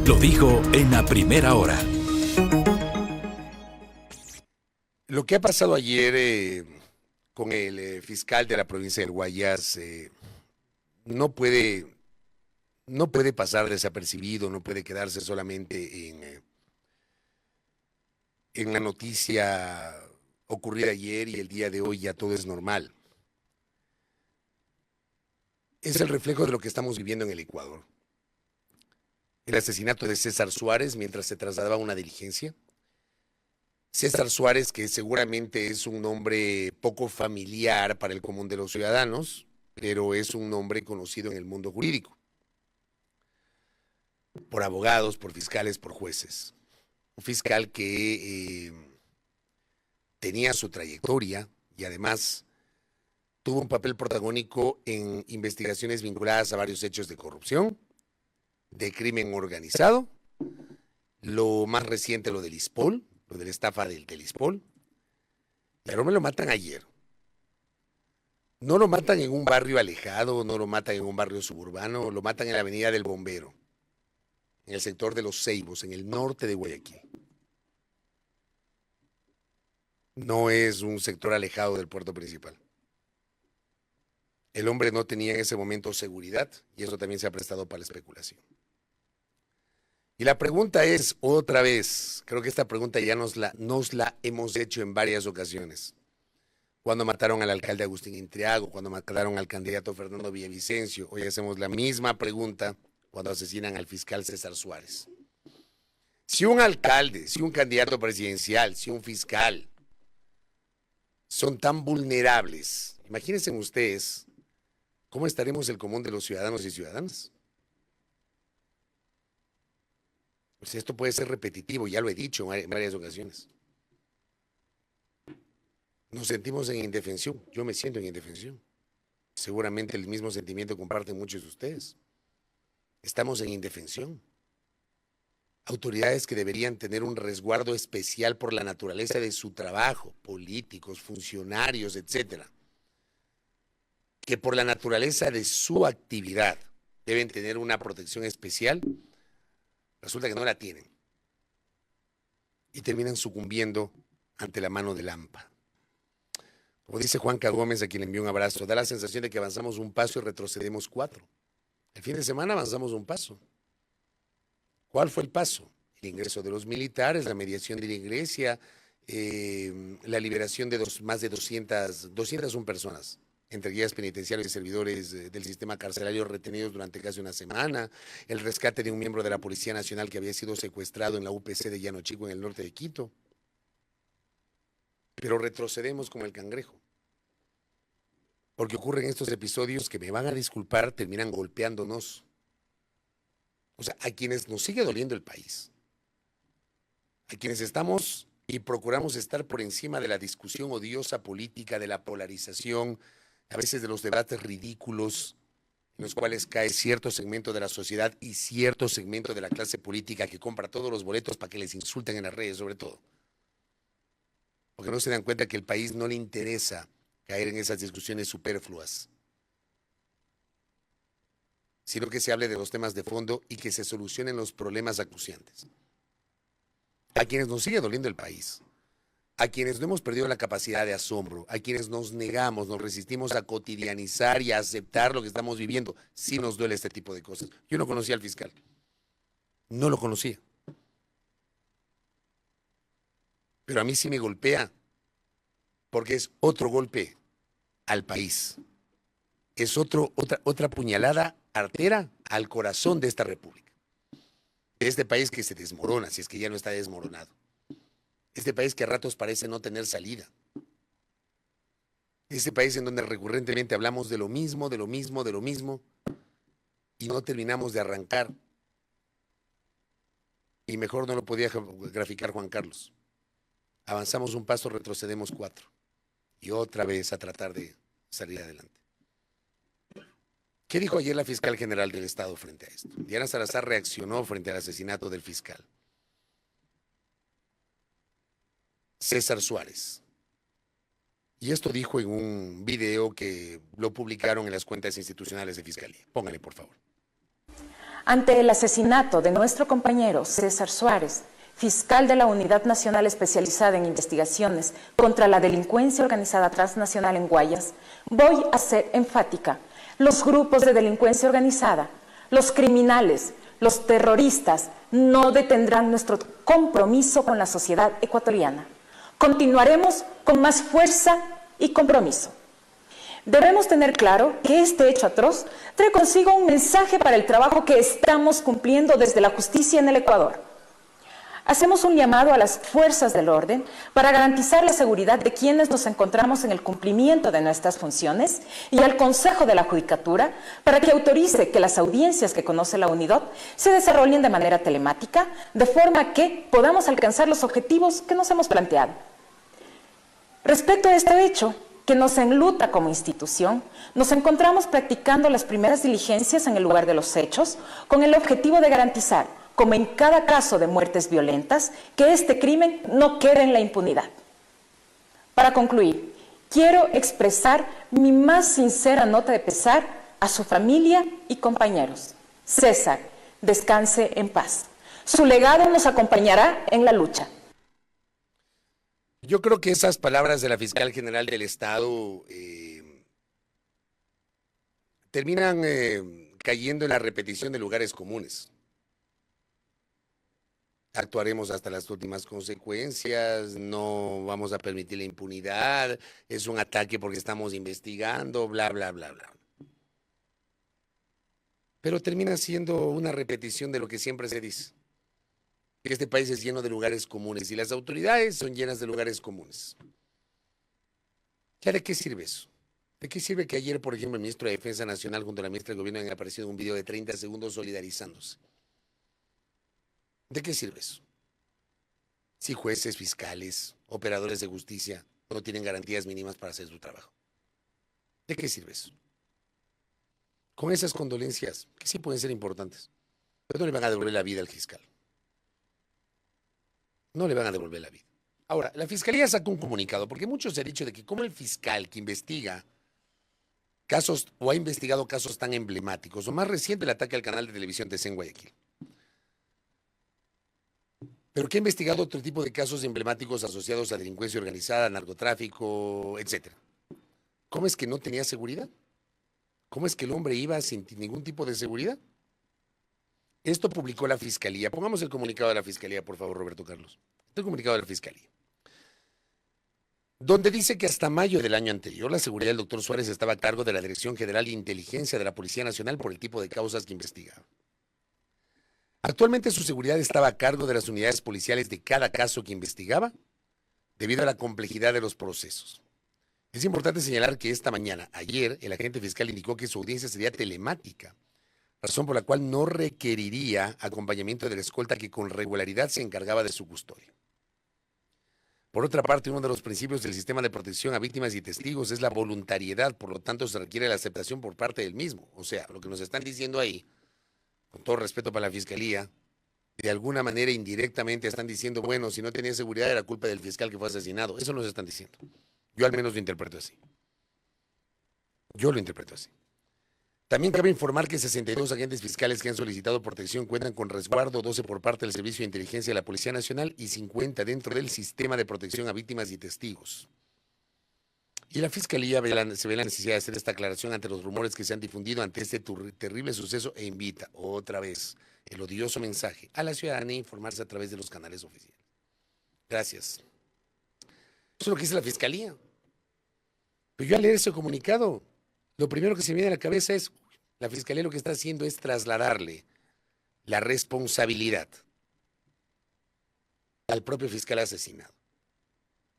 Lo dijo en la primera hora. Lo que ha pasado ayer con el fiscal de la provincia del Guayas no puede, no puede pasar desapercibido, no puede quedarse solamente en la noticia ocurrida ayer y el día de hoy ya todo es normal. Es el reflejo de lo que estamos viviendo en el Ecuador. El asesinato de César Suárez mientras se trasladaba a una diligencia. César Suárez, que seguramente es un nombre poco familiar para el común de los ciudadanos, pero es un nombre conocido en el mundo jurídico, por abogados, por fiscales, por jueces. Un fiscal que tenía su trayectoria y además tuvo un papel protagónico en investigaciones vinculadas a varios hechos de corrupción, de crimen organizado, lo más reciente, lo del ISPOL, lo de la estafa del ISPOL. Pero me lo matan ayer. No lo matan en un barrio alejado, no lo matan en un barrio suburbano, lo matan en la avenida del Bombero, en el sector de Los Ceibos, en el norte de Guayaquil. No es un sector alejado del puerto principal. El hombre no tenía en ese momento seguridad y eso también se ha prestado para la especulación. Y la pregunta es, otra vez, creo que esta pregunta ya nos la hemos hecho en varias ocasiones. Cuando mataron al alcalde Agustín Intriago, cuando mataron al candidato Fernando Villavicencio, hoy hacemos la misma pregunta cuando asesinan al fiscal César Suárez. Si un alcalde, si un candidato presidencial, si un fiscal son tan vulnerables, imagínense ustedes cómo estaremos el común de los ciudadanos y ciudadanas. Pues esto puede ser repetitivo, ya lo he dicho en varias ocasiones. Nos sentimos en indefensión, yo me siento en indefensión. Seguramente el mismo sentimiento comparten muchos de ustedes. Estamos en indefensión. Autoridades que deberían tener un resguardo especial por la naturaleza de su trabajo, políticos, funcionarios, etcétera, que por la naturaleza de su actividad deben tener una protección especial, resulta que no la tienen y terminan sucumbiendo ante la mano del AMPA. Como dice Juanca Gómez, a quien le envío un abrazo, da la sensación de que avanzamos un paso y retrocedemos 4. El fin de semana avanzamos un paso. ¿Cuál fue el paso? El ingreso de los militares, la mediación de la iglesia, la liberación de más de 201 personas, entre guías penitenciarios y servidores del sistema carcelario retenidos durante casi una semana, el rescate de un miembro de la Policía Nacional que había sido secuestrado en la UPC de Llano Chico, en el norte de Quito. Pero retrocedemos como el cangrejo. Porque ocurren estos episodios que, me van a disculpar, terminan golpeándonos. O sea, a quienes nos sigue doliendo el país, a quienes estamos y procuramos estar por encima de la discusión odiosa política, de la polarización, a veces de los debates ridículos en los cuales cae cierto segmento de la sociedad y cierto segmento de la clase política que compra todos los boletos para que les insulten en las redes, sobre todo. Porque no se dan cuenta que al país no le interesa caer en esas discusiones superfluas, sino que se hable de los temas de fondo y que se solucionen los problemas acuciantes. A quienes nos sigue doliendo el país, a quienes no hemos perdido la capacidad de asombro, a quienes nos negamos, nos resistimos a cotidianizar y a aceptar lo que estamos viviendo, sí nos duele este tipo de cosas. Yo no conocía al fiscal, no lo conocía, pero a mí sí me golpea, porque es otro golpe al país, es otra puñalada artera al corazón de esta república, de este país que se desmorona, si es que ya no está desmoronado, este país que a ratos parece no tener salida, este país en donde recurrentemente hablamos de lo mismo, de lo mismo, de lo mismo, y no terminamos de arrancar. Y mejor no lo podía graficar Juan Carlos. Avanzamos un paso, retrocedemos 4. Y otra vez a tratar de salir adelante. ¿Qué dijo ayer la fiscal general del Estado frente a esto? Diana Salazar reaccionó frente al asesinato del fiscal César Suárez. Y esto dijo en un video que lo publicaron en las cuentas institucionales de Fiscalía. Póngale, por favor. ante el asesinato de nuestro compañero César Suárez, fiscal de la Unidad Nacional Especializada en Investigaciones contra la Delincuencia Organizada Transnacional en Guayas, voy a ser enfática. Los grupos de delincuencia organizada, los criminales, los terroristas no detendrán nuestro compromiso con la sociedad ecuatoriana. Continuaremos con más fuerza y compromiso. Debemos tener claro que este hecho atroz trae consigo un mensaje para el trabajo que estamos cumpliendo desde la justicia en el Ecuador. Hacemos un llamado a las fuerzas del orden para garantizar la seguridad de quienes nos encontramos en el cumplimiento de nuestras funciones y al Consejo de la Judicatura para que autorice que las audiencias que conoce la UNIDOT se desarrollen de manera telemática, de forma que podamos alcanzar los objetivos que nos hemos planteado. Respecto a este hecho, que nos enluta como institución, nos encontramos practicando las primeras diligencias en el lugar de los hechos con el objetivo de garantizar, como en cada caso de muertes violentas, que este crimen no quede en la impunidad. Para concluir, quiero expresar mi más sincera nota de pesar a su familia y compañeros. César, descanse en paz. Su legado nos acompañará en la lucha. Yo creo que esas palabras de la fiscal general del Estado terminan cayendo en la repetición de lugares comunes. Actuaremos hasta las últimas consecuencias, no vamos a permitir la impunidad, es un ataque porque estamos investigando, bla, bla, bla, bla. Pero termina siendo una repetición de lo que siempre se dice. Este país es lleno de lugares comunes y las autoridades son llenas de lugares comunes. ¿Ya de qué sirve eso? ¿De qué sirve que ayer, por ejemplo, el ministro de Defensa Nacional junto a la ministra del Gobierno hayan aparecido en un video de 30 segundos solidarizándose? ¿De qué sirve eso? Si jueces, fiscales, operadores de justicia no tienen garantías mínimas para hacer su trabajo. ¿De qué sirve eso? Con esas condolencias, que sí pueden ser importantes, pero no le van a devolver la vida al fiscal. No le van a devolver la vida. Ahora, la Fiscalía sacó un comunicado, porque muchos se han dicho de que como el fiscal que investiga casos o ha investigado casos tan emblemáticos, o más reciente el ataque al canal de televisión TC en Guayaquil, pero que ha investigado otro tipo de casos emblemáticos asociados a delincuencia organizada, narcotráfico, etc. ¿Cómo es que no tenía seguridad? ¿Cómo es que el hombre iba sin ningún tipo de seguridad? Esto publicó la Fiscalía. Pongamos el comunicado de la Fiscalía, por favor, Roberto Carlos. El comunicado de la Fiscalía. Donde dice que hasta mayo del año anterior la seguridad del doctor Suárez estaba a cargo de la Dirección General de Inteligencia de la Policía Nacional por el tipo de causas que investigaba. Actualmente su seguridad estaba a cargo de las unidades policiales de cada caso que investigaba debido a la complejidad de los procesos. Es importante señalar que esta mañana, ayer, el agente fiscal indicó que su audiencia sería telemática, razón por la cual no requeriría acompañamiento de la escolta que con regularidad se encargaba de su custodia. Por otra parte, uno de los principios del sistema de protección a víctimas y testigos es la voluntariedad, por lo tanto se requiere la aceptación por parte del mismo. O sea, lo que nos están diciendo ahí, con todo respeto para la Fiscalía, de alguna manera indirectamente están diciendo, bueno, si no tenía seguridad era culpa del fiscal que fue asesinado. Eso nos están diciendo. Yo al menos lo interpreto así. Yo lo interpreto así. También cabe informar que 62 agentes fiscales que han solicitado protección cuentan con resguardo, 12 por parte del Servicio de Inteligencia de la Policía Nacional y 50 dentro del sistema de protección a víctimas y testigos. Y la Fiscalía se ve la necesidad de hacer esta aclaración ante los rumores que se han difundido ante este terrible suceso e invita otra vez el odioso mensaje a la ciudadanía a informarse a través de los canales oficiales. Gracias. Eso es lo que dice la Fiscalía. Pero yo al leer ese comunicado, lo primero que se me viene a la cabeza es, la Fiscalía lo que está haciendo es trasladarle la responsabilidad al propio fiscal asesinado.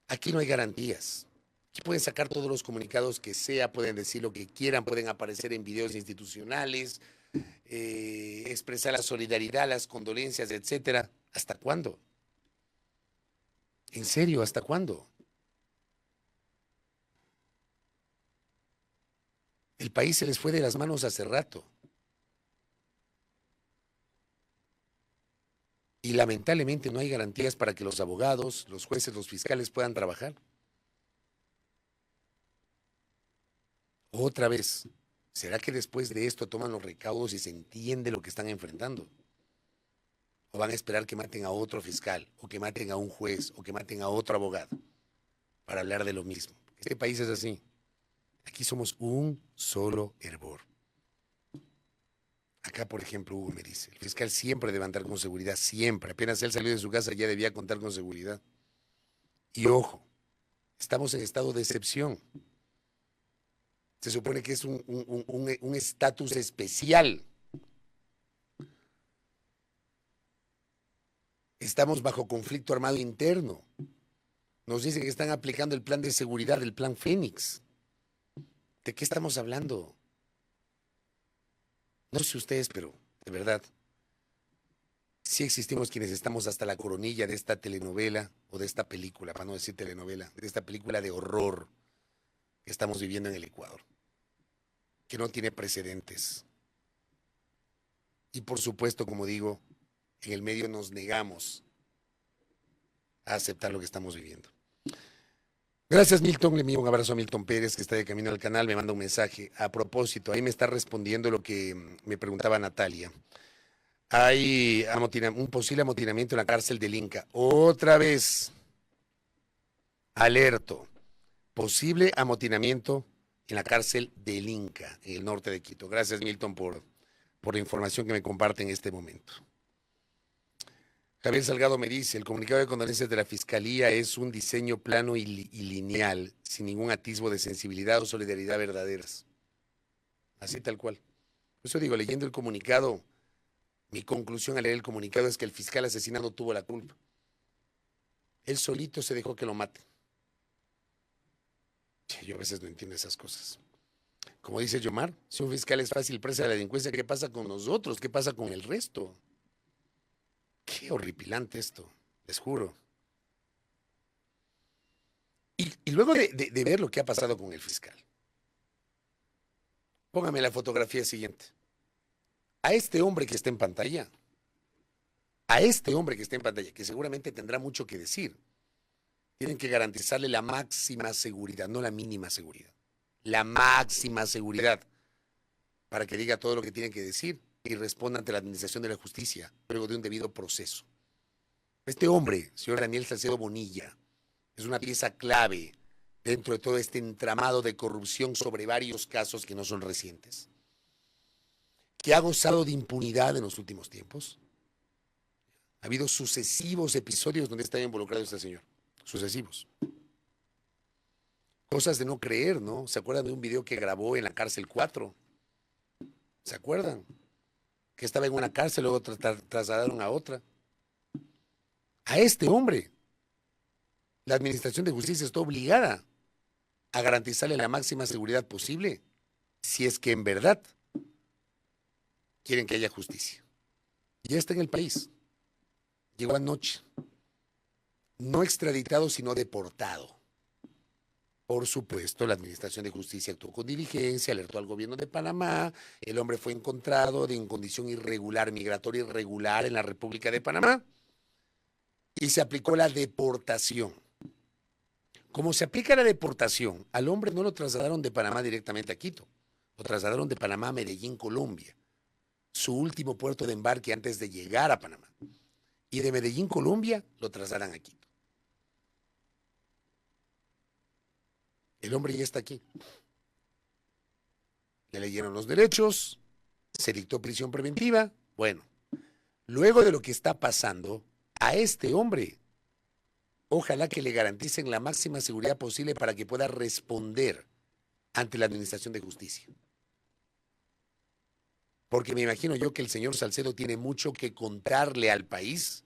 Aquí no hay garantías. Aquí pueden sacar todos los comunicados que sea, pueden decir lo que quieran, pueden aparecer en videos institucionales, expresar la solidaridad, las condolencias, etcétera. ¿Hasta cuándo? ¿En serio? ¿Hasta cuándo? El país se les fue de las manos hace rato. Y lamentablemente no hay garantías para que los abogados, los jueces, los fiscales puedan trabajar. Otra vez, ¿Será que después de esto toman los recaudos y se entiende lo que están enfrentando? ¿O van a esperar que maten a otro fiscal, o que maten a un juez, o que maten a otro abogado para hablar de lo mismo? Este país es así. Aquí somos un solo hervor. Acá, por ejemplo, Hugo me dice, el fiscal siempre debe andar con seguridad, siempre. Apenas él salió de su casa ya debía contar con seguridad. Y ojo, estamos en estado de excepción. Se supone que es un estatus especial. Estamos bajo conflicto armado interno. Nos dicen que están aplicando el plan de seguridad, el plan Fénix. ¿De qué estamos hablando? No sé ustedes, pero de verdad, sí existimos quienes estamos hasta la coronilla de esta telenovela o de esta película, para no decir telenovela, de esta película de horror que estamos viviendo en el Ecuador, que no tiene precedentes. Y por supuesto, como digo, en el medio nos negamos a aceptar lo que estamos viviendo. Gracias, Milton. Le envío un abrazo a Milton Pérez, que está de camino al canal. Me manda un mensaje. A propósito, ahí me está respondiendo lo que me preguntaba Natalia. Hay un posible amotinamiento en la cárcel del Inca. Otra vez, alerto. Posible amotinamiento en la cárcel del Inca, en el norte de Quito. Gracias, Milton, por la información que me comparte en este momento. Javier Salgado me dice, el comunicado de condolencias de la Fiscalía es un diseño plano y lineal, sin ningún atisbo de sensibilidad o solidaridad verdaderas. Así tal cual. Por eso digo, leyendo el comunicado, mi conclusión al leer el comunicado es que el fiscal asesinado tuvo la culpa. Él solito se dejó que lo maten. Yo a veces no entiendo esas cosas. Como dice Yomar, si un fiscal es fácil presa de la delincuencia, ¿qué pasa con nosotros? ¿Qué pasa con el resto? Qué horripilante esto, les juro. Y luego de ver lo que ha pasado con el fiscal, póngame la fotografía siguiente. A este hombre que está en pantalla, que seguramente tendrá mucho que decir, tienen que garantizarle la máxima seguridad, no la mínima seguridad, la máxima seguridad, para que diga todo lo que tiene que decir y responda ante la administración de la justicia, luego de un debido proceso. Este hombre, señor Daniel Salcedo Bonilla, es una pieza clave dentro de todo este entramado de corrupción sobre varios casos que no son recientes, que ha gozado de impunidad en los últimos tiempos. Ha habido sucesivos episodios donde está involucrado este señor, sucesivos. Cosas de no creer, ¿no? ¿Se acuerdan de un video que grabó en la cárcel 4? ¿Se acuerdan? Que estaba en una cárcel, luego trasladaron a otra. A este hombre, la Administración de Justicia está obligada a garantizarle la máxima seguridad posible si es que en verdad quieren que haya justicia. Ya está en el país. Llegó anoche. No extraditado, sino deportado. Por supuesto, la Administración de Justicia actuó con diligencia, alertó al gobierno de Panamá. El hombre fue encontrado en condición irregular, migratoria irregular en la República de Panamá. Y se aplicó la deportación. Como se aplica la deportación, al hombre no lo trasladaron de Panamá directamente a Quito, lo trasladaron de Panamá a Medellín, Colombia, su último puerto de embarque antes de llegar a Panamá. Y de Medellín, Colombia, lo trasladan a Quito. El hombre ya está aquí. Le leyeron los derechos, se dictó prisión preventiva. Bueno, luego de lo que está pasando, a este hombre, ojalá que le garanticen la máxima seguridad posible para que pueda responder ante la Administración de Justicia. Porque me imagino yo que el señor Salcedo tiene mucho que contarle al país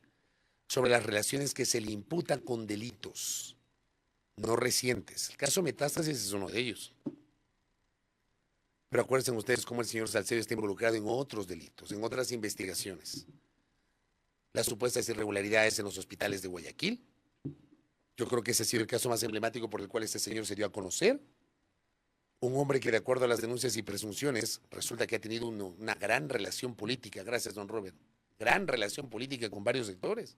sobre las relaciones que se le imputan con delitos no recientes. El caso Metástasis es uno de ellos. Pero acuérdense ustedes cómo el señor Salcedo está involucrado en otros delitos, en otras investigaciones. Las supuestas irregularidades en los hospitales de Guayaquil. Yo creo que ese ha sido el caso más emblemático por el cual este señor se dio a conocer. Un hombre que, de acuerdo a las denuncias y presunciones, resulta que ha tenido una gran relación política, gracias, don Robert, gran relación política con varios sectores.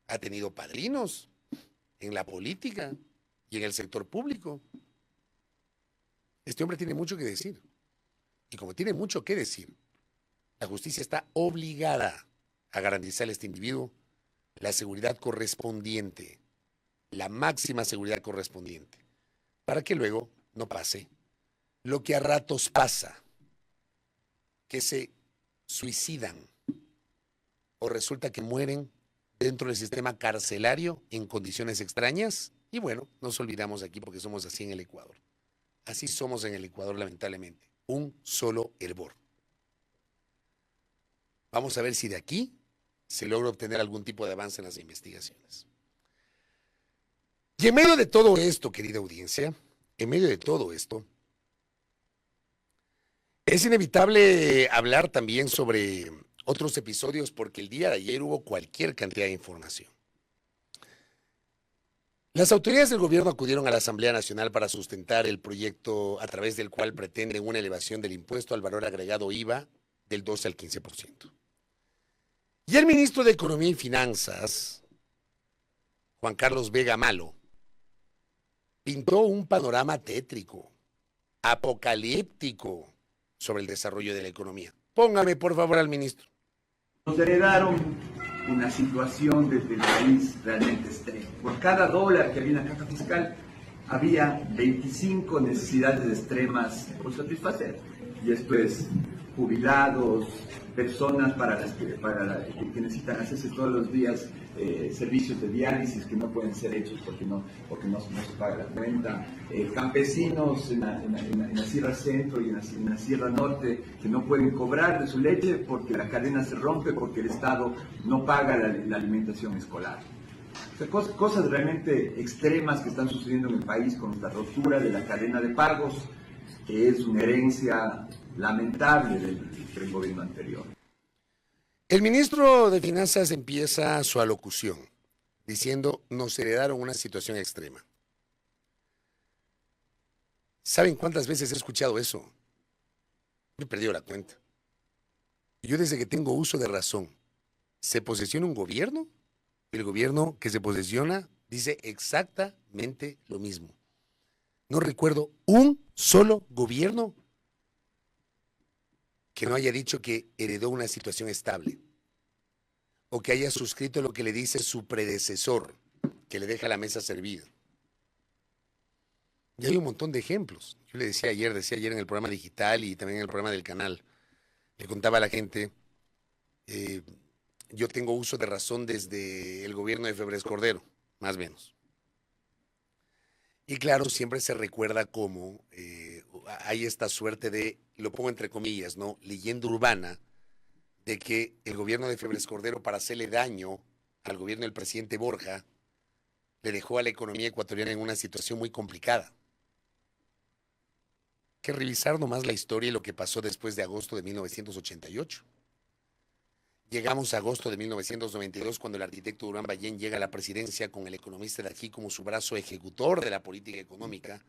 Ha tenido padrinos en la política y en el sector público. Este hombre tiene mucho que decir. Y como tiene mucho que decir, la justicia está obligada a garantizarle a este individuo la seguridad correspondiente, la máxima seguridad correspondiente, para que luego no pase lo que a ratos pasa, que se suicidan o resulta que mueren dentro del sistema carcelario en condiciones extrañas. Y bueno, nos olvidamos aquí porque somos así en el Ecuador. Así somos en el Ecuador, lamentablemente. Un solo hervor. Vamos a ver si de aquí se logra obtener algún tipo de avance en las investigaciones. Y en medio de todo esto, querida audiencia, en medio de todo esto, es inevitable hablar también sobre otros episodios porque el día de ayer hubo cualquier cantidad de información. Las autoridades del gobierno acudieron a la Asamblea Nacional para sustentar el proyecto a través del cual pretenden una elevación del impuesto al valor agregado IVA del 12 al 15%. Y el ministro de Economía y Finanzas, Juan Carlos Vega Malo, pintó un panorama tétrico, apocalíptico sobre el desarrollo de la economía. Póngame, por favor, al ministro. Nos heredaron una situación desde el país realmente extrema. Por cada dólar que había en la caja fiscal, había 25 necesidades extremas por satisfacer. Y esto es jubilados, personas que necesitan hacerse todos los días servicios de diálisis que no pueden ser hechos porque no se paga la cuenta, campesinos en la Sierra Centro y en la Sierra Norte que no pueden cobrar de su leche porque la cadena se rompe, porque el Estado no paga la alimentación escolar. O sea, cosas realmente extremas que están sucediendo en el país con esta rotura de la cadena de pagos, que es una herencia lamentable del gobierno anterior. El ministro de Finanzas empieza su alocución diciendo: nos heredaron una situación extrema. ¿Saben cuántas veces he escuchado eso? Me he perdido la cuenta. Yo desde que tengo uso de razón, se posesiona un gobierno, el gobierno que se posesiona dice exactamente lo mismo. No recuerdo un solo gobierno que no haya dicho que heredó una situación estable o que haya suscrito lo que le dice su predecesor, que le deja la mesa servida. Y hay un montón de ejemplos. Yo decía ayer en el programa digital y también en el programa del canal, le contaba a la gente, yo tengo uso de razón desde el gobierno de Febres Cordero, más o menos. Y claro, siempre se recuerda cómo hay esta suerte de, lo pongo entre comillas, ¿no?, leyenda urbana de que el gobierno de Febres Cordero, para hacerle daño al gobierno del presidente Borja, le dejó a la economía ecuatoriana en una situación muy complicada. Hay que revisar nomás la historia y lo que pasó después de agosto de 1988. Llegamos a agosto de 1992 cuando el arquitecto Durán Ballén llega a la presidencia con el economista de aquí como su brazo ejecutor de la política económica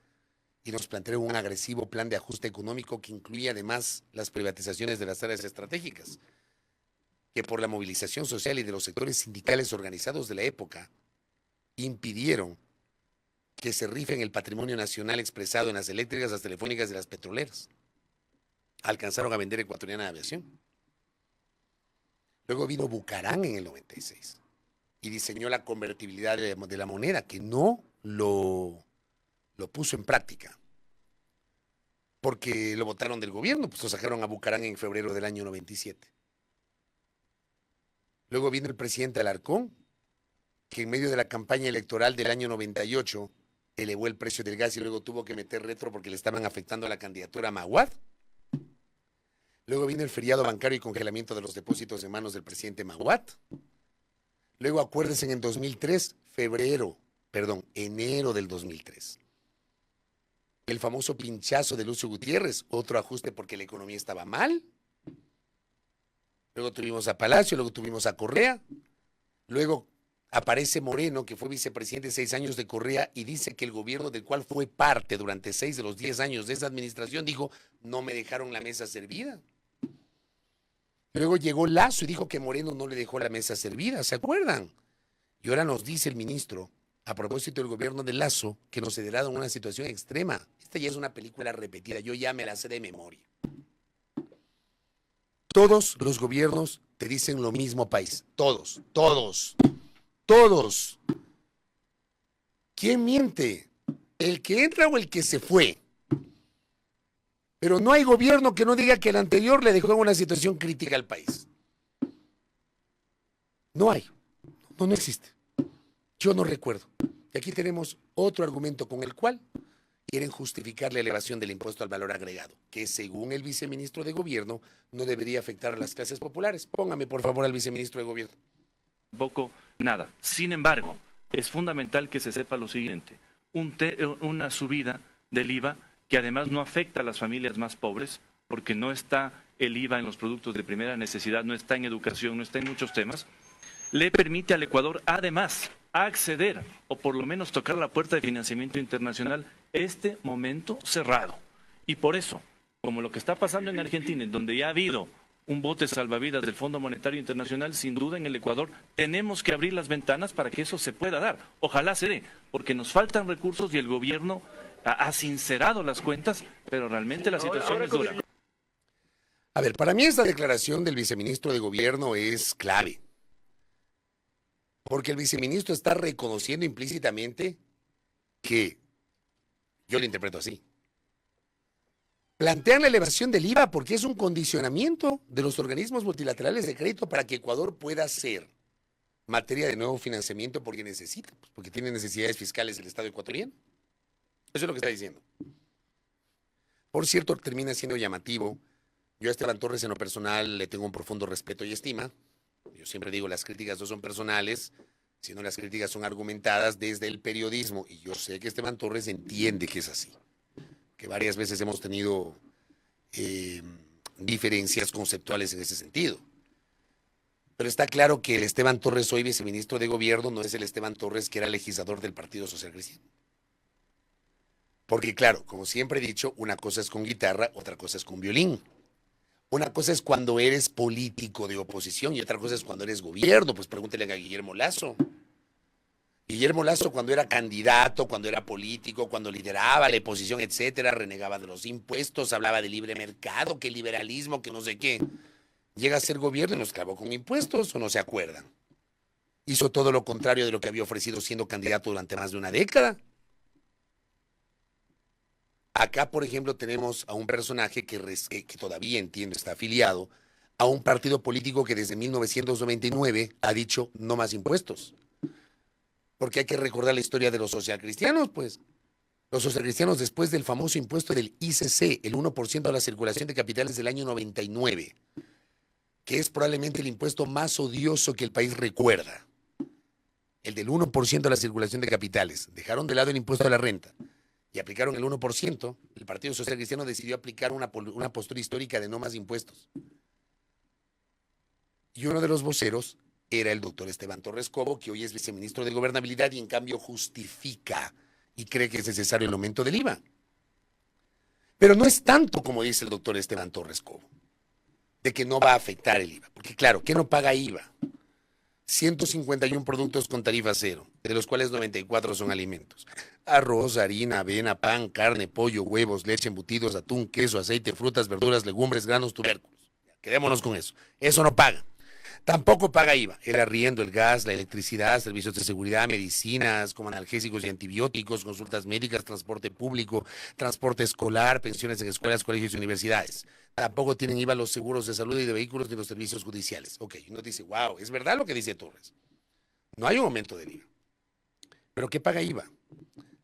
y nos plantea un agresivo plan de ajuste económico que incluía además las privatizaciones de las áreas estratégicas, que por la movilización social y de los sectores sindicales organizados de la época impidieron que se rifen el patrimonio nacional expresado en las eléctricas, las telefónicas y las petroleras. Alcanzaron a vender Ecuatoriana de Aviación. Luego vino Bucarán en el 96 y diseñó la convertibilidad de la moneda, que no lo puso en práctica porque lo votaron del gobierno, pues lo sacaron a Bucarán en febrero del año 97. Luego vino el presidente Alarcón, que en medio de la campaña electoral del año 98 elevó el precio del gas y luego tuvo que meter retro porque le estaban afectando a la candidatura a Maguad. Luego vino el feriado bancario y congelamiento de los depósitos en manos del presidente Maguad. Luego acuérdense en el 2003, enero del 2003. El famoso pinchazo de Lucio Gutiérrez, otro ajuste porque la economía estaba mal. Luego tuvimos a Palacio, luego tuvimos a Correa. Luego aparece Moreno, que fue vicepresidente 6 años de Correa, y dice que el gobierno del cual fue parte durante 6 de los 10 años de esa administración dijo: no me dejaron la mesa servida. Luego llegó Lazo y dijo que Moreno no le dejó la mesa servida, ¿se acuerdan? Y ahora nos dice el ministro, a propósito del gobierno de Lazo, que nos heredaron una situación extrema. Esta ya es una película repetida, yo ya me la sé de memoria. Todos los gobiernos te dicen lo mismo, país. Todos, todos, todos. ¿Quién miente? ¿El que entra o el que se fue? Pero no hay gobierno que no diga que el anterior le dejó en una situación crítica al país. No hay. No existe. Yo no recuerdo. Y aquí tenemos otro argumento con el cual quieren justificar la elevación del impuesto al valor agregado, que según el viceministro de Gobierno no debería afectar a las clases populares. Póngame por favor al viceministro de Gobierno. Poco, nada. Sin embargo, es fundamental que se sepa lo siguiente. Una subida del IVA que además no afecta a las familias más pobres, porque no está el IVA en los productos de primera necesidad, no está en educación, no está en muchos temas, le permite al Ecuador además acceder o por lo menos tocar la puerta de financiamiento internacional este momento cerrado. Y por eso, como lo que está pasando en Argentina, en donde ya ha habido un bote salvavidas del Fondo Monetario Internacional, sin duda en el Ecuador tenemos que abrir las ventanas para que eso se pueda dar. Ojalá se dé, porque nos faltan recursos y el gobierno ha sincerado las cuentas, pero realmente la situación es dura. A ver, para mí esta declaración del viceministro de Gobierno es clave. Porque el viceministro está reconociendo implícitamente que, yo lo interpreto así, plantean la elevación del IVA porque es un condicionamiento de los organismos multilaterales de crédito para que Ecuador pueda ser materia de nuevo financiamiento porque necesita, pues porque tiene necesidades fiscales el Estado ecuatoriano. Eso es lo que está diciendo. Por cierto, termina siendo llamativo. Yo a Esteban Torres en lo personal le tengo un profundo respeto y estima. Yo siempre digo, las críticas no son personales, sino las críticas son argumentadas desde el periodismo. Y yo sé que Esteban Torres entiende que es así. Que varias veces hemos tenido diferencias conceptuales en ese sentido. Pero está claro que el Esteban Torres, hoy viceministro de Gobierno, no es el Esteban Torres que era legislador del Partido Social Cristiano. Porque claro, como siempre he dicho, una cosa es con guitarra, otra cosa es con violín. Una cosa es cuando eres político de oposición y otra cosa es cuando eres gobierno. Pues pregúntele a Guillermo Lasso. Guillermo Lasso, cuando era candidato, cuando era político, cuando lideraba la oposición, etcétera, renegaba de los impuestos, hablaba de libre mercado, que liberalismo, que no sé qué. Llega a ser gobierno y nos clavó con impuestos, ¿o no se acuerdan? Hizo todo lo contrario de lo que había ofrecido siendo candidato durante más de una década. Acá, por ejemplo, tenemos a un personaje que todavía entiendo está afiliado a un partido político que desde 1999 ha dicho no más impuestos. Porque hay que recordar la historia de los socialcristianos, pues. Los socialcristianos, después del famoso impuesto del ICC, el 1% a la circulación de capitales del año 99, que es probablemente el impuesto más odioso que el país recuerda, el del 1% a la circulación de capitales. Dejaron de lado el impuesto a la renta y aplicaron el 1%, el Partido Social Cristiano decidió aplicar una postura histórica de no más impuestos. Y uno de los voceros era el doctor Esteban Torres Cobo, que hoy es viceministro de Gobernabilidad y en cambio justifica y cree que es necesario el aumento del IVA. Pero no es tanto como dice el doctor Esteban Torres Cobo, de que no va a afectar el IVA. Porque claro, ¿qué no paga IVA? 151 productos con tarifa cero, de los cuales 94 son alimentos. Arroz, harina, avena, pan, carne, pollo, huevos, leche, embutidos, atún, queso, aceite, frutas, verduras, legumbres, granos, tubérculos. Quedémonos con eso. Eso no paga. Tampoco paga IVA. El arriendo, el gas, la electricidad, servicios de seguridad, medicinas como analgésicos y antibióticos, consultas médicas, transporte público, transporte escolar, pensiones en escuelas, colegios y universidades. Tampoco tienen IVA los seguros de salud y de vehículos ni los servicios judiciales. Ok, uno dice, wow, es verdad lo que dice Torres. No hay un aumento del IVA. ¿Pero qué paga IVA?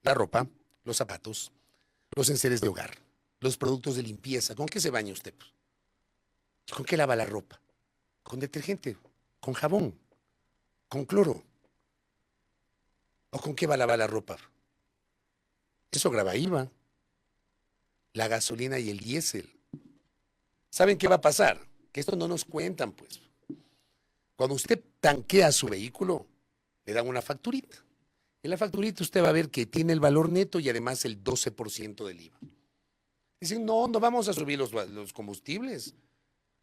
La ropa, los zapatos, los enseres de hogar, los productos de limpieza. ¿Con qué se baña usted? ¿Con qué lava la ropa? Con detergente, con jabón, con cloro. ¿O con qué va a lavar la ropa? Eso grava IVA. La gasolina y el diésel. ¿Saben qué va a pasar? Que esto no nos cuentan, pues. Cuando usted tanquea su vehículo, le dan una facturita. En la facturita usted va a ver que tiene el valor neto y además el 12% del IVA. Dicen, no vamos a subir los combustibles.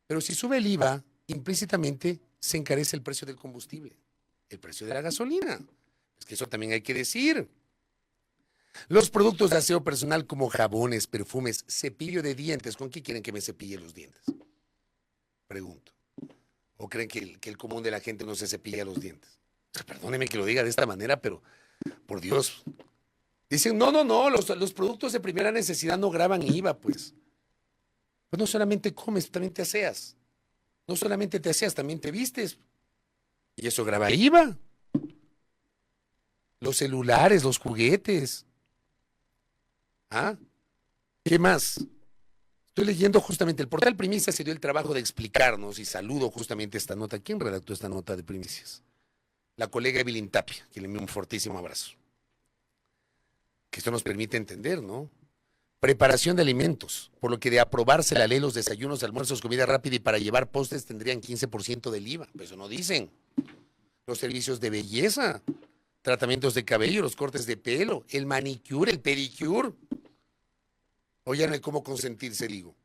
Pero si sube el IVA, implícitamente se encarece el precio del combustible, el precio de la gasolina. Es que eso también hay que decir. Los productos de aseo personal como jabones, perfumes, cepillo de dientes, ¿con qué quieren que me cepille los dientes? Pregunto. ¿O creen que el común de la gente no se cepilla los dientes? Perdóneme que lo diga de esta manera, pero por Dios. Dicen, no, los productos de primera necesidad no graban IVA, pues. Pues no solamente comes, también te aseas. No solamente te aseas, también te vistes. Y eso graba IVA. Los celulares, los juguetes. ¿Ah? ¿Qué más? Estoy leyendo justamente, el portal Primicias se dio el trabajo de explicarnos y saludo justamente esta nota. ¿Quién redactó esta nota de Primicias? La colega Evelyn Tapia, que le envío un fortísimo abrazo. Que esto nos permite entender, ¿no? Preparación de alimentos, por lo que de aprobarse la ley, los desayunos, almuerzos, comida rápida y para llevar postres tendrían 15% del IVA. Pero eso no dicen. Los servicios de belleza, tratamientos de cabello, los cortes de pelo, el manicure, el pedicure. O ya no hay cómo consentirse, digo.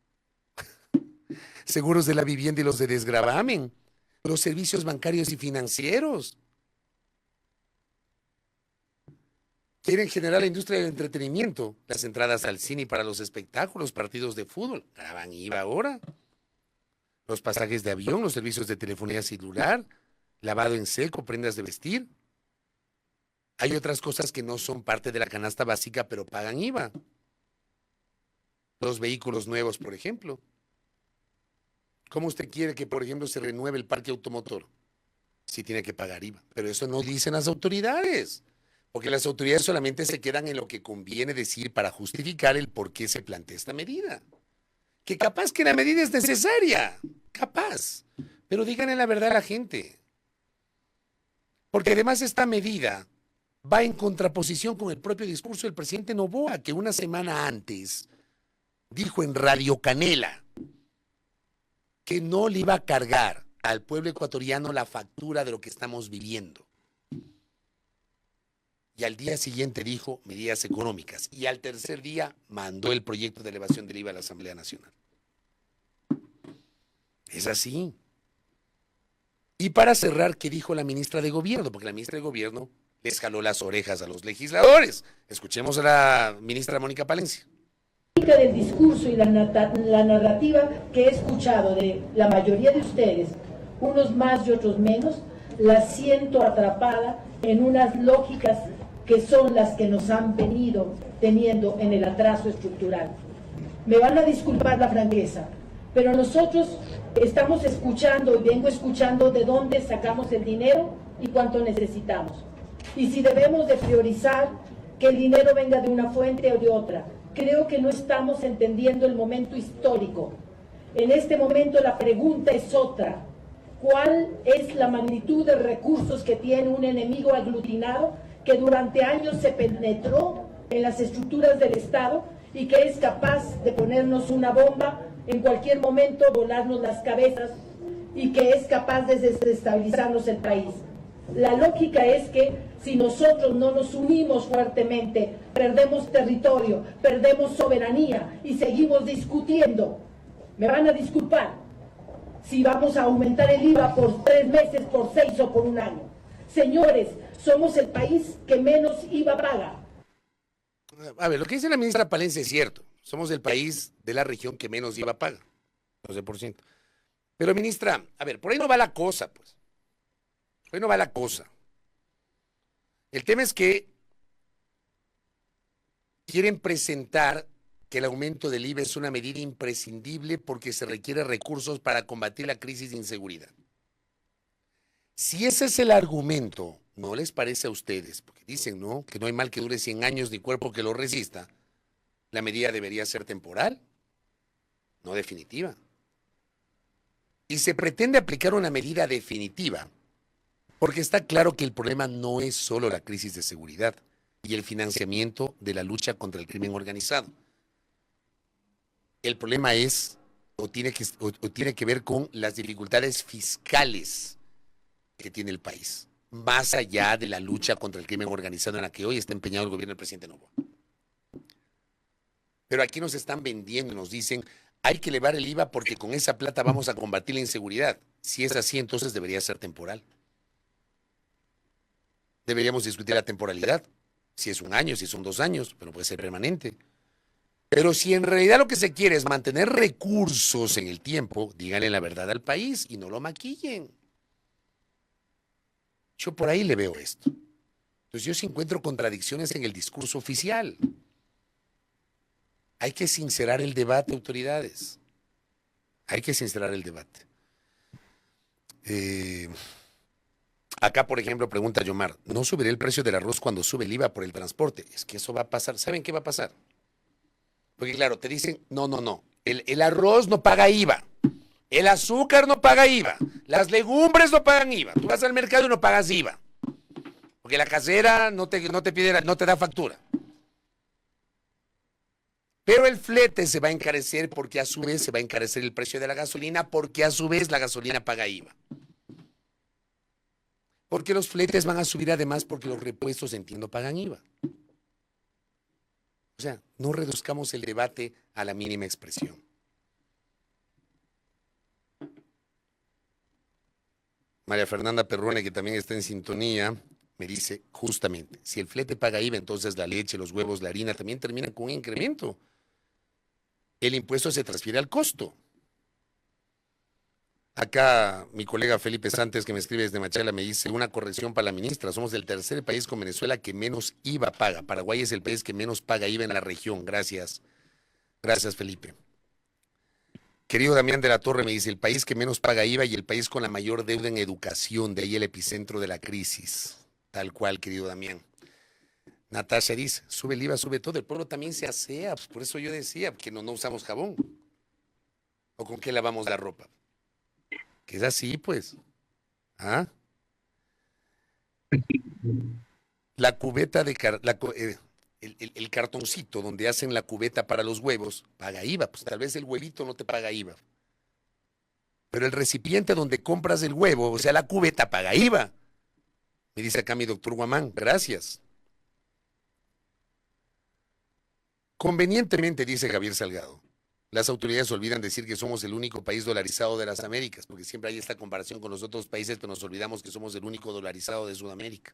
Seguros de la vivienda y los de desgravamen, los servicios bancarios y financieros. Quieren generar la industria del entretenimiento, las entradas al cine y para los espectáculos, partidos de fútbol. Graban IVA ahora. Los pasajes de avión, los servicios de telefonía celular, lavado en seco, prendas de vestir. Hay otras cosas que no son parte de la canasta básica, pero pagan IVA. Los vehículos nuevos, por ejemplo. ¿Cómo usted quiere que, por ejemplo, se renueve el parque automotor? Sí tiene que pagar IVA, pero eso no dicen las autoridades. Porque las autoridades solamente se quedan en lo que conviene decir para justificar el por qué se plantea esta medida. Que capaz que la medida es necesaria, capaz, pero díganle la verdad a la gente. Porque además esta medida va en contraposición con el propio discurso del presidente Noboa, que una semana antes dijo en Radio Canela que no le iba a cargar al pueblo ecuatoriano la factura de lo que estamos viviendo. Y al día siguiente dijo medidas económicas. Y al tercer día mandó el proyecto de elevación del IVA a la Asamblea Nacional. Es así. Y para cerrar, ¿qué dijo la ministra de Gobierno? Porque la ministra de Gobierno les jaló las orejas a los legisladores. Escuchemos a la ministra Mónica Palencia. Del discurso y la narrativa que he escuchado de la mayoría de ustedes, unos más y otros menos, la siento atrapada en unas lógicas que son las que nos han venido teniendo en el atraso estructural. Me van a disculpar la franqueza, pero nosotros estamos escuchando y vengo escuchando de dónde sacamos el dinero y cuánto necesitamos. Y si debemos de priorizar que el dinero venga de una fuente o de otra. Creo que no estamos entendiendo el momento histórico. En este momento la pregunta es otra. ¿Cuál es la magnitud de recursos que tiene un enemigo aglutinado que durante años se penetró en las estructuras del Estado y que es capaz de ponernos una bomba en cualquier momento, volarnos las cabezas y que es capaz de desestabilizarnos el país? La lógica es que si nosotros no nos unimos fuertemente, perdemos territorio, perdemos soberanía y seguimos discutiendo. Me van a disculpar si vamos a aumentar el IVA por 3 meses, por 6 o por un año. Señores, somos el país que menos IVA paga. A ver, lo que dice la ministra Palencia es cierto. Somos el país de la región que menos IVA paga. 12%. Pero, ministra, a ver, por ahí no va la cosa, pues. Por ahí no va la cosa. El tema es que quieren presentar que el aumento del IVA es una medida imprescindible porque se requiere recursos para combatir la crisis de inseguridad. Si ese es el argumento, ¿no les parece a ustedes? Porque dicen, ¿no?, que no hay mal que dure 100 años ni cuerpo que lo resista. La medida debería ser temporal, no definitiva. Y se pretende aplicar una medida definitiva porque está claro que el problema no es solo la crisis de seguridad y el financiamiento de la lucha contra el crimen organizado. El problema es, o tiene que ver con las dificultades fiscales que tiene el país, más allá de la lucha contra el crimen organizado en la que hoy está empeñado el gobierno del presidente Noboa. Pero aquí nos están vendiendo, nos dicen, hay que elevar el IVA porque con esa plata vamos a combatir la inseguridad. Si es así, entonces debería ser temporal. Deberíamos discutir la temporalidad. Si es un año, si son 2 años, pero puede ser permanente. Pero si en realidad lo que se quiere es mantener recursos en el tiempo, díganle la verdad al país y no lo maquillen. Yo por ahí le veo esto. Entonces yo sí encuentro contradicciones en el discurso oficial. Hay que sincerar el debate, autoridades. Hay que sincerar el debate. Acá, por ejemplo, pregunta Yomar, ¿no subirá el precio del arroz cuando sube el IVA por el transporte? Es que eso va a pasar. ¿Saben qué va a pasar? Porque claro, te dicen, no. El arroz no paga IVA. El azúcar no paga IVA. Las legumbres no pagan IVA. Tú vas al mercado y no pagas IVA. Porque la casera no te da factura. Pero el flete se va a encarecer porque a su vez se va a encarecer el precio de la gasolina porque a su vez la gasolina paga IVA. Porque los fletes van a subir además porque los repuestos, entiendo, pagan IVA. O sea, no reduzcamos el debate a la mínima expresión. María Fernanda Perrone, que también está en sintonía, me dice justamente, si el flete paga IVA, entonces la leche, los huevos, la harina también terminan con un incremento. El impuesto se transfiere al costo. Acá mi colega Felipe Santos, que me escribe desde Machala, me dice, una corrección para la ministra, somos el tercer país con Venezuela que menos IVA paga. Paraguay es el país que menos paga IVA en la región. Gracias. Gracias, Felipe. Querido Damián de la Torre me dice, el país que menos paga IVA y el país con la mayor deuda en educación, de ahí el epicentro de la crisis. Tal cual, querido Damián. Natasha dice, sube el IVA, sube todo, el pueblo también se asea, pues por eso yo decía que no usamos jabón. ¿O con qué lavamos la ropa? Que es así, pues. ¿Ah? La cubeta de el cartoncito donde hacen la cubeta para los huevos paga IVA, pues tal vez el huevito no te paga IVA. Pero el recipiente donde compras el huevo, o sea, la cubeta paga IVA. Me dice acá mi doctor Guamán, gracias. Convenientemente, dice Javier Salgado, las autoridades olvidan decir que somos el único país dolarizado de las Américas, porque siempre hay esta comparación con los otros países, pero nos olvidamos que somos el único dolarizado de Sudamérica.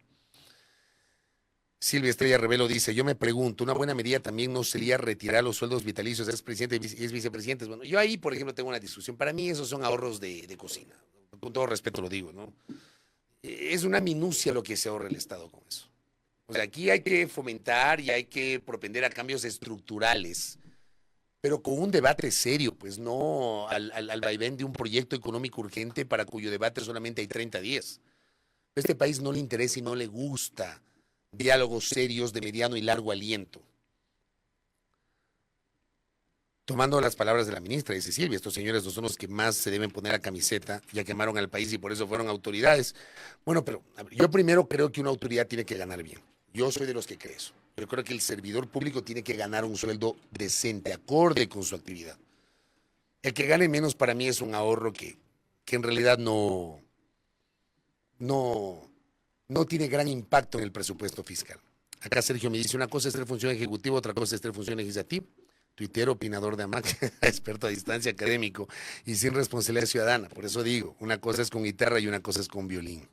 Silvia Estrella Revelo dice, yo me pregunto, una buena medida también no sería retirar los sueldos vitalicios de expresidente y exvicepresidentes. Bueno, yo ahí, por ejemplo, tengo una discusión. Para mí esos son ahorros de cocina. Con todo respeto lo digo, ¿no? Es una minucia lo que se ahorra el Estado con eso. O sea, aquí hay que fomentar y hay que propender a cambios estructurales, pero con un debate serio, pues no al vaivén de un proyecto económico urgente para cuyo debate solamente hay 30 días. A este país no le interesa y no le gusta diálogos serios de mediano y largo aliento. Tomando las palabras de la ministra, dice Silvia, estos señores no son los que más se deben poner a camiseta, ya quemaron al país y por eso fueron autoridades. Bueno, pero yo primero creo que una autoridad tiene que ganar bien. Yo soy de los que cree eso. Yo creo que el servidor público tiene que ganar un sueldo decente, acorde con su actividad. El que gane menos para mí es un ahorro que en realidad no tiene gran impacto en el presupuesto fiscal. Acá Sergio me dice, una cosa es ser función ejecutiva, otra cosa es ser función legislativa. Tuitero, opinador de AMAC, experto a distancia, académico y sin responsabilidad ciudadana. Por eso digo, una cosa es con guitarra y una cosa es con violín.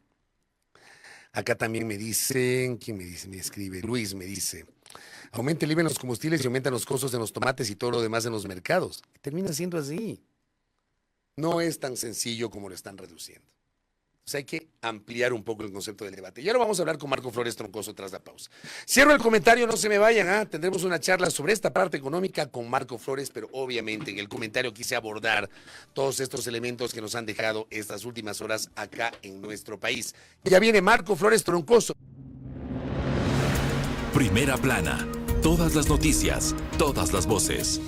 Acá también me dicen, ¿quién me dice? Me escribe, Luis me dice, aumenta el IVA en los combustibles y aumentan los costos en los tomates y todo lo demás en los mercados. Termina siendo así. No es tan sencillo como lo están reduciendo. Entonces hay que ampliar un poco el concepto del debate. Y ahora vamos a hablar con Marco Flores Troncoso tras la pausa. Cierro el comentario, no se me vayan, tendremos una charla sobre esta parte económica con Marco Flores, pero obviamente en el comentario quise abordar todos estos elementos que nos han dejado estas últimas horas acá en nuestro país. Ya viene Marco Flores Troncoso. Primera plana, todas las noticias, todas las voces.